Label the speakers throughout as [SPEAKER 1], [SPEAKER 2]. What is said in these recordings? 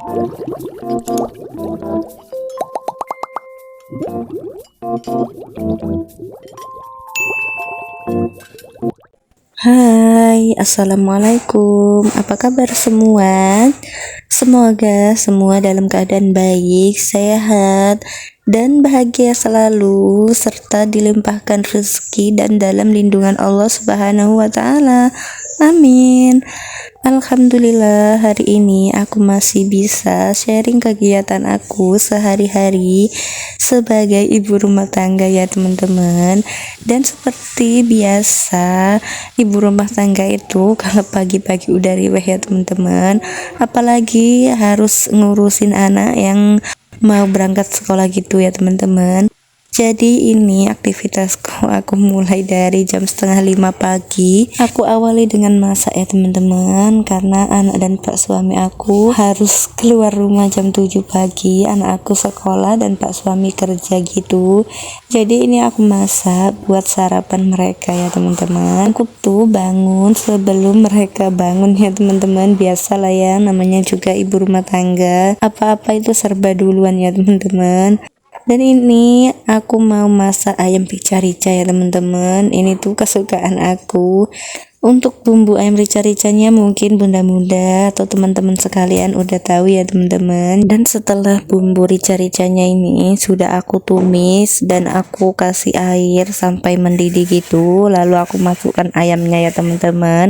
[SPEAKER 1] Hai, assalamualaikum. Apa kabar semua? Semoga semua dalam keadaan baik, sehat, dan bahagia selalu, serta dilimpahkan rezeki dan dalam lindungan Allah Subhanahu wa Ta'ala. Amin. Alhamdulillah, hari ini aku masih bisa sharing kegiatan aku sehari-hari sebagai ibu rumah tangga ya teman-teman. Dan seperti biasa, ibu rumah tangga itu kalau pagi-pagi udah riweh ya teman-teman, apalagi harus ngurusin anak yang mau berangkat sekolah gitu ya teman-teman. Jadi ini aktivitasku, aku mulai dari jam 4:30 pagi. Aku awali dengan masak ya teman-teman, karena anak dan pak suami aku harus keluar rumah jam 7 pagi. Anak aku sekolah dan pak suami kerja gitu. Jadi ini aku masak buat sarapan mereka ya teman-teman. Aku tuh bangun sebelum mereka bangun ya teman-teman. Biasalah ya, namanya juga ibu rumah tangga, apa-apa itu serba duluan ya teman-teman. Dan ini aku mau masak ayam rica-rica ya teman-teman. Ini tuh kesukaan aku. Untuk bumbu ayam rica-ricanya mungkin bunda-bunda atau teman-teman sekalian udah tahu ya teman-teman. Dan setelah bumbu rica-ricanya ini sudah aku tumis dan aku kasih air sampai mendidih gitu, lalu aku masukkan ayamnya ya teman-teman.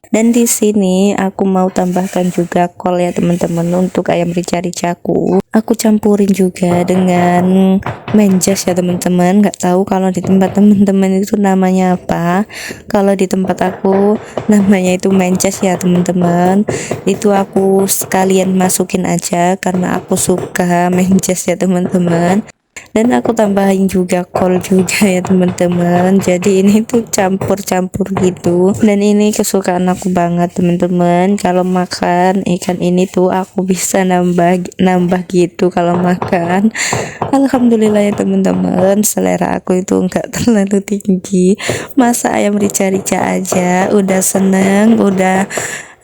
[SPEAKER 1] Dan di sini aku mau tambahkan juga kol ya teman-teman. Untuk ayam rica-ricaku aku campurin juga dengan menjas ya teman-teman. Nggak tahu kalau di tempat teman-teman itu namanya apa. Kalau di tempat aku namanya itu menjas ya teman-teman. Itu aku sekalian masukin aja karena aku suka menjas ya teman-teman. Dan aku tambahin juga kol juga ya teman-teman. Jadi ini tuh campur-campur gitu. Dan ini kesukaan aku banget teman-teman. Kalau makan ikan ini tuh aku bisa nambah gitu kalau makan. Alhamdulillah ya teman-teman, selera aku itu enggak terlalu tinggi. Masa ayam rica-rica aja udah seneng, udah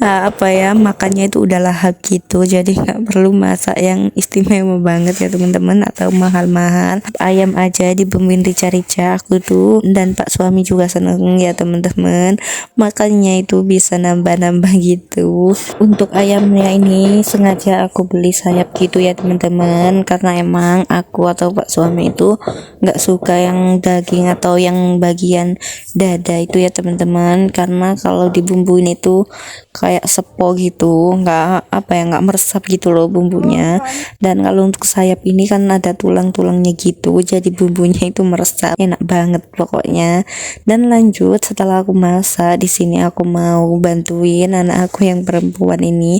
[SPEAKER 1] apa ya, makannya itu udah lahap gitu. Jadi nggak perlu masak yang istimewa banget ya teman-teman atau mahal-mahal. Ayam aja dibumbuin rica-rica aku tuh, dan pak suami juga seneng ya teman-teman, makannya itu bisa nambah-nambah gitu. Untuk ayamnya ini sengaja aku beli sayap gitu ya teman-teman, karena emang aku atau pak suami itu nggak suka yang daging atau yang bagian dada itu ya teman-teman, karena kalau dibumbuin itu kayak sepo gitu, nggak apa ya, nggak meresap gitu loh bumbunya. Dan kalau untuk sayap ini kan ada tulang-tulangnya gitu, jadi bumbunya itu meresap, enak banget pokoknya. Dan lanjut, setelah aku masak di sini aku mau bantuin anak aku yang perempuan ini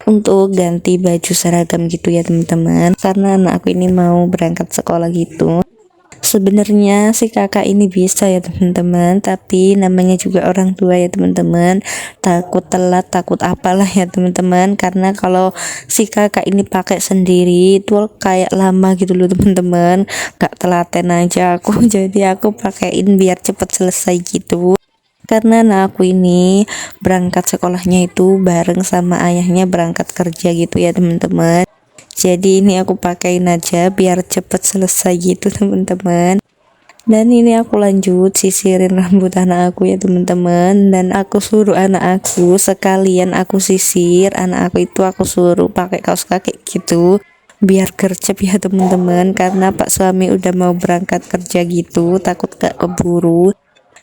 [SPEAKER 1] untuk ganti baju seragam gitu ya teman-teman, karena anak aku ini mau berangkat sekolah gitu. Sebenarnya si kakak ini bisa ya teman-teman, tapi namanya juga orang tua ya teman-teman, takut telat, takut apalah ya teman-teman. Karena kalau si kakak ini pakai sendiri itu kayak lama gitu loh teman-teman, gak telaten aja aku jadi aku pakein biar cepet selesai gitu. Karena anak aku ini berangkat sekolahnya itu bareng sama ayahnya berangkat kerja gitu ya teman-teman. Jadi ini aku pakein aja biar cepet selesai gitu teman-teman. Dan ini aku lanjut sisirin rambut anak aku ya teman-teman, dan aku suruh anak aku sekalian aku sisir anak aku itu, aku suruh pakai kaos kaki gitu biar gercep ya teman-teman, karena pak suami udah mau berangkat kerja gitu, takut gak keburu.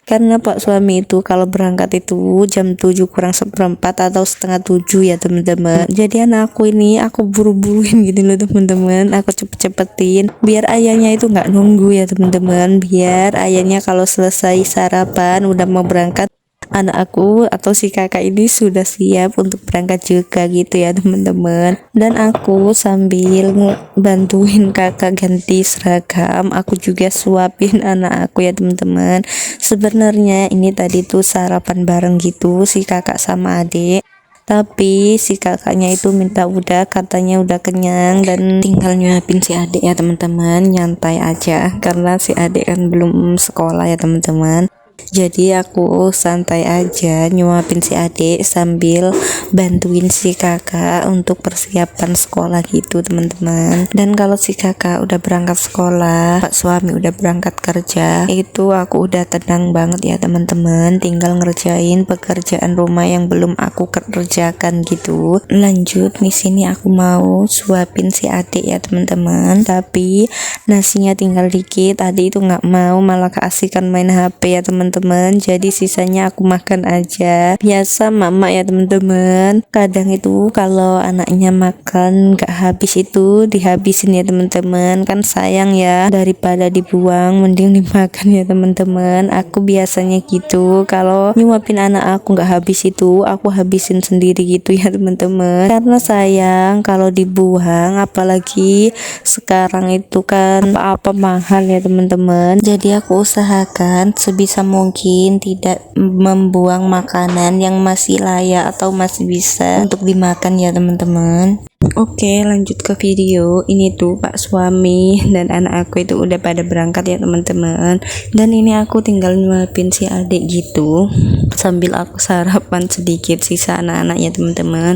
[SPEAKER 1] Karena pak suami itu kalau berangkat itu jam 7 kurang seperempat atau setengah 7 ya teman-teman. Jadi anakku ini aku buru-buruin gitu loh teman-teman, aku cepet-cepetin biar ayahnya itu nggak nunggu ya teman-teman, biar ayahnya kalau selesai sarapan udah mau berangkat, anak aku atau si kakak ini sudah siap untuk berangkat juga gitu ya teman-teman. Dan aku sambil bantuin kakak ganti seragam, aku juga suapin anak aku ya teman-teman. Sebenarnya ini tadi tuh sarapan bareng gitu si kakak sama adik, tapi si kakaknya itu minta udah, katanya udah kenyang dan tinggal nyuapin si adik ya teman-teman, nyantai aja karena si adik kan belum sekolah ya teman-teman. Jadi aku santai aja nyuapin si adik sambil bantuin si kakak untuk persiapan sekolah gitu teman-teman. Dan kalau si kakak udah berangkat sekolah, pak suami udah berangkat kerja, itu aku udah tenang banget ya teman-teman, tinggal ngerjain pekerjaan rumah yang belum aku kerjakan gitu. Lanjut nih, sini aku mau suapin si adik ya teman-teman, tapi nasinya tinggal dikit. Adik itu nggak mau, malah keasikan main HP ya teman-teman. Jadi sisanya aku makan aja. Biasa mama ya teman-teman, kadang itu kalau anaknya makan nggak habis itu dihabisin ya teman-teman, kan sayang ya, daripada dibuang mending dimakan ya teman-teman. Aku biasanya gitu, kalau nyuapin anak aku nggak habis itu aku habisin sendiri gitu ya teman-teman, karena sayang kalau dibuang, apalagi sekarang itu kan apa mahal ya teman-teman. Jadi aku usahakan sebisa mungkin tidak membuang makanan yang masih layak atau masih bisa untuk dimakan ya teman-teman. Oke, lanjut ke video. Ini tuh pak suami dan anak aku itu udah pada berangkat ya teman-teman, dan ini aku tinggal nyuapin si adik gitu sambil aku sarapan sedikit sisa anak-anaknya teman-teman.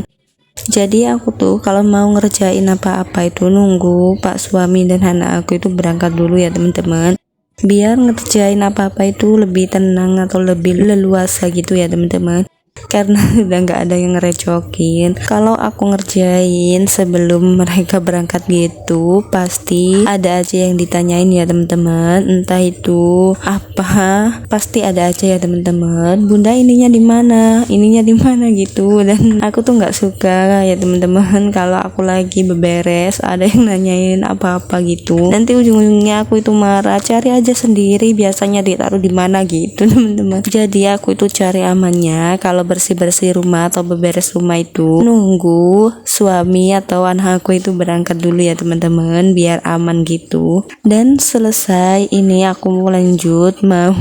[SPEAKER 1] Jadi aku tuh kalau mau ngerjain apa-apa itu nunggu pak suami dan anak aku itu berangkat dulu ya teman-teman, biar ngerjain apa-apa itu lebih tenang atau lebih leluasa gitu ya teman-teman, karena udah nggak ada yang ngerecokin. Kalau aku ngerjain sebelum mereka berangkat gitu, pasti ada aja yang ditanyain ya teman-teman, entah itu apa, pasti ada aja ya teman-teman, bunda ininya di mana, ininya di mana gitu. Dan aku tuh nggak suka ya teman-teman kalau aku lagi beberes ada yang nanyain apa-apa gitu, nanti ujung-ujungnya aku itu marah, cari aja sendiri biasanya ditaruh di mana gitu teman-teman. Jadi aku itu cari amannya kalau bersih-bersih rumah atau beberes rumah itu nunggu suami atau anak aku itu berangkat dulu ya teman-teman, biar aman gitu. Dan selesai ini aku mau lanjut mau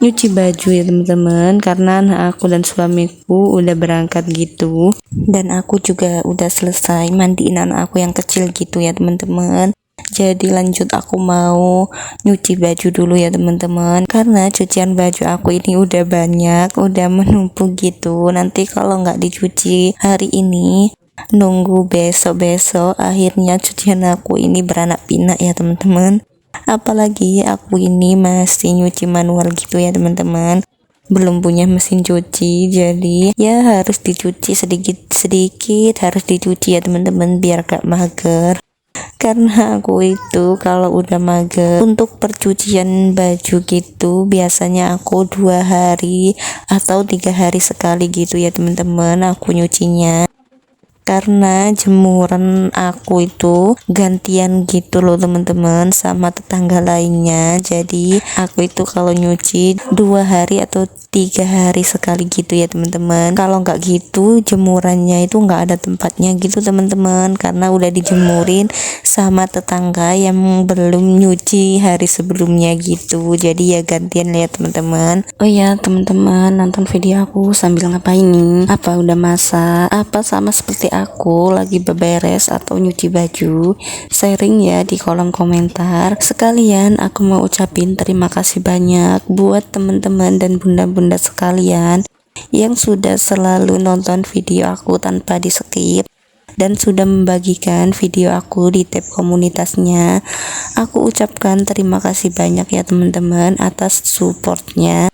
[SPEAKER 1] nyuci baju ya teman-teman, karena anak aku dan suamiku udah berangkat gitu, dan aku juga udah selesai mandiin anak aku yang kecil gitu ya teman-teman. Jadi lanjut aku mau nyuci baju dulu ya teman-teman, karena cucian baju aku ini udah banyak, udah menumpuk gitu. Nanti kalau nggak dicuci hari ini nunggu besok-besok, akhirnya cucian aku ini beranak pinak ya teman-teman. Apalagi aku ini masih nyuci manual gitu ya teman-teman, belum punya mesin cuci, jadi ya harus dicuci sedikit-sedikit, harus dicuci ya teman-teman biar gak mager. Karena aku itu kalau udah mager untuk percucian baju gitu, biasanya aku 2 hari atau 3 hari sekali gitu ya teman-teman aku nyucinya, karena jemuran aku itu gantian gitu loh teman-teman sama tetangga lainnya. Jadi aku itu kalau nyuci 2 hari atau 3 hari sekali gitu ya teman-teman. Kalau nggak gitu jemurannya itu nggak ada tempatnya gitu teman-teman, karena udah dijemurin sama tetangga yang belum nyuci hari sebelumnya gitu. Jadi ya gantian ya teman-teman. Oh ya teman-teman, nonton video aku sambil ngapain nih? Apa udah masak? Apa sama seperti aku lagi beberes atau nyuci baju? Sharing ya di kolom komentar. Sekalian aku mau ucapin terima kasih banyak buat teman-teman dan bunda-bunda sekalian yang sudah selalu nonton video aku tanpa di skip dan sudah membagikan video aku di tab komunitasnya. Aku ucapkan terima kasih banyak ya teman-teman atas supportnya.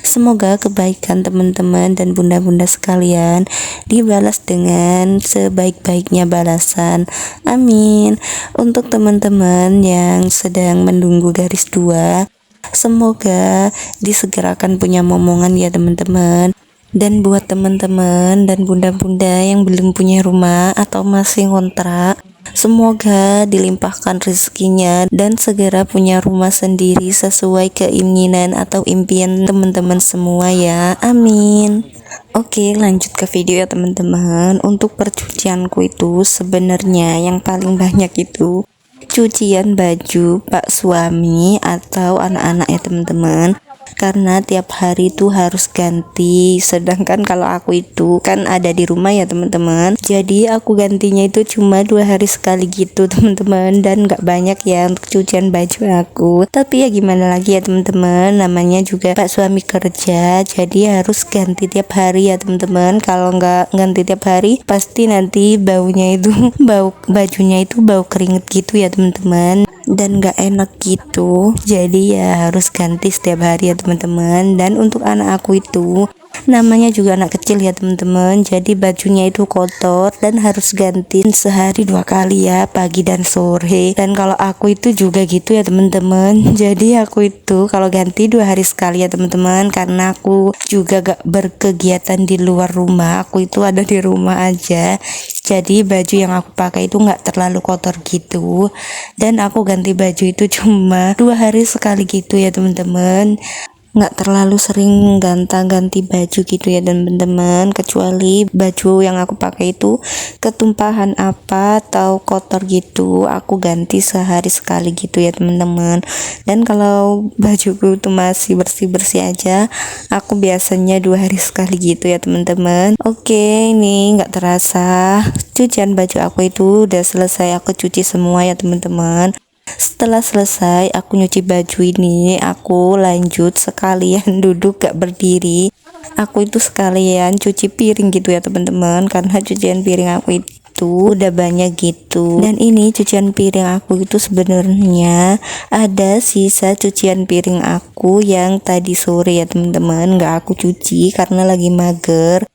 [SPEAKER 1] Semoga kebaikan teman-teman dan bunda-bunda sekalian dibalas dengan sebaik-baiknya balasan. Amin. Untuk teman-teman yang sedang menunggu garis 2, semoga disegerakan punya momongan ya teman-teman. Dan buat teman-teman dan bunda-bunda yang belum punya rumah atau masih ngontrak, semoga dilimpahkan rezekinya dan segera punya rumah sendiri sesuai keinginan atau impian teman-teman semua ya. Amin. Oke, lanjut ke video ya teman-teman. Untuk percucianku itu sebenarnya yang paling banyak itu cucian baju pak suami atau anak-anak ya teman-teman. karena tiap hari itu harus ganti. Sedangkan kalau aku itu kan ada di rumah ya teman-teman, jadi aku gantinya itu cuma 2 hari sekali gitu teman-teman, dan nggak banyak ya untuk cucian baju aku. Tapi ya gimana lagi ya teman-teman, namanya juga Pak suami kerja, jadi harus ganti tiap hari ya teman-teman. Kalau nggak ganti tiap hari pasti nanti baunya itu bau bajunya itu bau keringet gitu ya teman-teman, dan gak enak gitu. Jadi ya harus ganti setiap hari ya teman-teman. Dan untuk anak aku itu namanya juga anak kecil ya teman-teman, jadi bajunya itu kotor dan harus ganti sehari 2 kali ya, pagi dan sore. Dan kalau aku itu juga gitu ya teman-teman, jadi aku itu kalau ganti 2 hari sekali ya teman-teman, karena aku juga gak berkegiatan di luar rumah, aku itu ada di rumah aja. Jadi baju yang aku pakai itu nggak terlalu kotor gitu, dan aku ganti baju itu cuma 2 hari sekali gitu ya teman-teman. Nggak terlalu sering ganti baju gitu ya teman-teman, kecuali baju yang aku pakai itu ketumpahan apa atau kotor gitu, aku ganti sehari sekali gitu ya teman-teman. Dan kalau bajuku itu masih bersih-bersih aja, aku biasanya 2 hari sekali gitu ya teman-teman. Oke, ini nggak terasa cucian baju aku itu udah selesai, aku cuci semua ya teman-teman. Setelah selesai aku nyuci baju ini, aku lanjut sekalian duduk gak berdiri, aku itu sekalian cuci piring gitu ya teman-teman, karena cucian piring aku itu udah banyak gitu. Dan ini cucian piring aku itu sebenarnya ada sisa cucian piring aku yang tadi sore ya teman-teman, gak aku cuci karena lagi mager.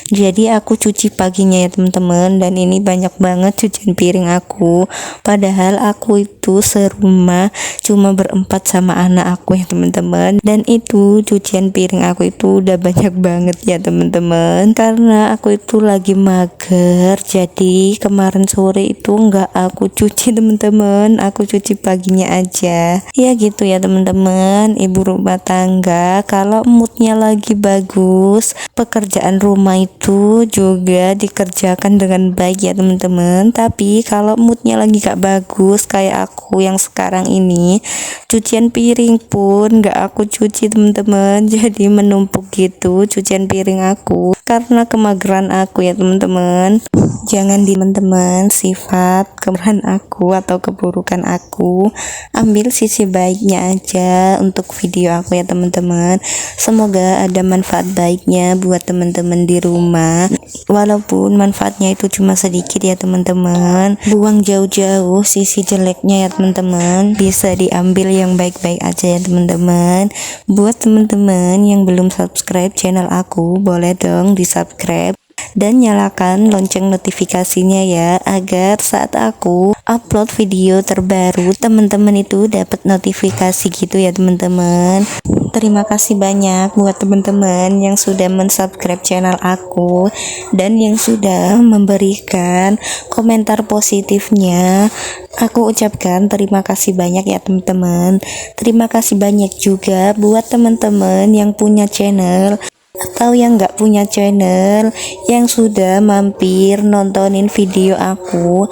[SPEAKER 1] Jadi aku cuci paginya ya teman-teman, dan ini banyak banget cucian piring aku. Padahal aku itu serumah cuma berempat sama anak aku ya teman-teman, dan itu cucian piring aku itu udah banyak banget ya teman-teman, karena aku itu lagi mager. Jadi kemarin sore itu nggak aku cuci teman-teman, aku cuci paginya aja. Ya gitu ya teman-teman, ibu rumah tangga kalau moodnya lagi bagus, pekerjaan rumah itu juga dikerjakan dengan baik ya teman-teman. Tapi kalau moodnya lagi gak bagus kayak aku yang sekarang ini, cucian piring pun gak aku cuci teman-teman, jadi menumpuk gitu cucian piring aku karena kemageran aku ya teman-teman. Jangan di teman-teman sifat kemarahan aku atau keburukan aku, ambil sisi baiknya aja untuk video aku ya teman-teman. Semoga ada manfaat baiknya buat teman-teman di rumah, walaupun manfaatnya itu cuma sedikit ya teman-teman. Buang jauh-jauh sisi jeleknya ya teman-teman, bisa diambil yang baik-baik aja ya teman-teman. Buat teman-teman yang belum subscribe channel aku, boleh dong di subscribe dan nyalakan lonceng notifikasinya ya, agar saat aku upload video terbaru teman-teman itu dapat notifikasi gitu ya teman-teman. Terima kasih banyak buat teman-teman yang sudah mensubscribe channel aku dan yang sudah memberikan komentar positifnya. Aku ucapkan terima kasih banyak ya teman-teman. Terima kasih banyak juga buat teman-teman yang punya channel atau yang nggak punya channel yang sudah mampir nontonin video aku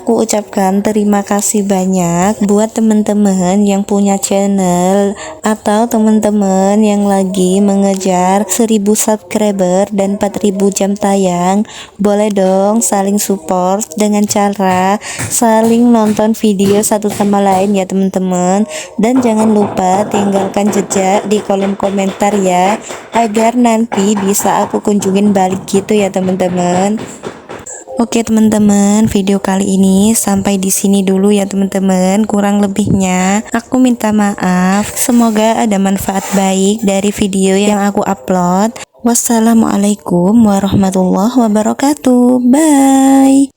[SPEAKER 1] ucapkan terima kasih banyak. Buat teman-teman yang punya channel atau teman-teman yang lagi mengejar 1000 subscriber dan 4000 jam tayang, boleh dong saling support dengan cara saling nonton video satu sama lain ya teman-teman. Dan jangan lupa tinggalkan jejak di kolom komentar ya, agar nanti bisa aku kunjungin balik gitu ya teman-teman. Oke teman-teman, video kali ini sampai di sini dulu ya teman-teman. Kurang lebihnya aku minta maaf. Semoga ada manfaat baik dari video yang aku upload. Wassalamualaikum warahmatullahi wabarakatuh. Bye.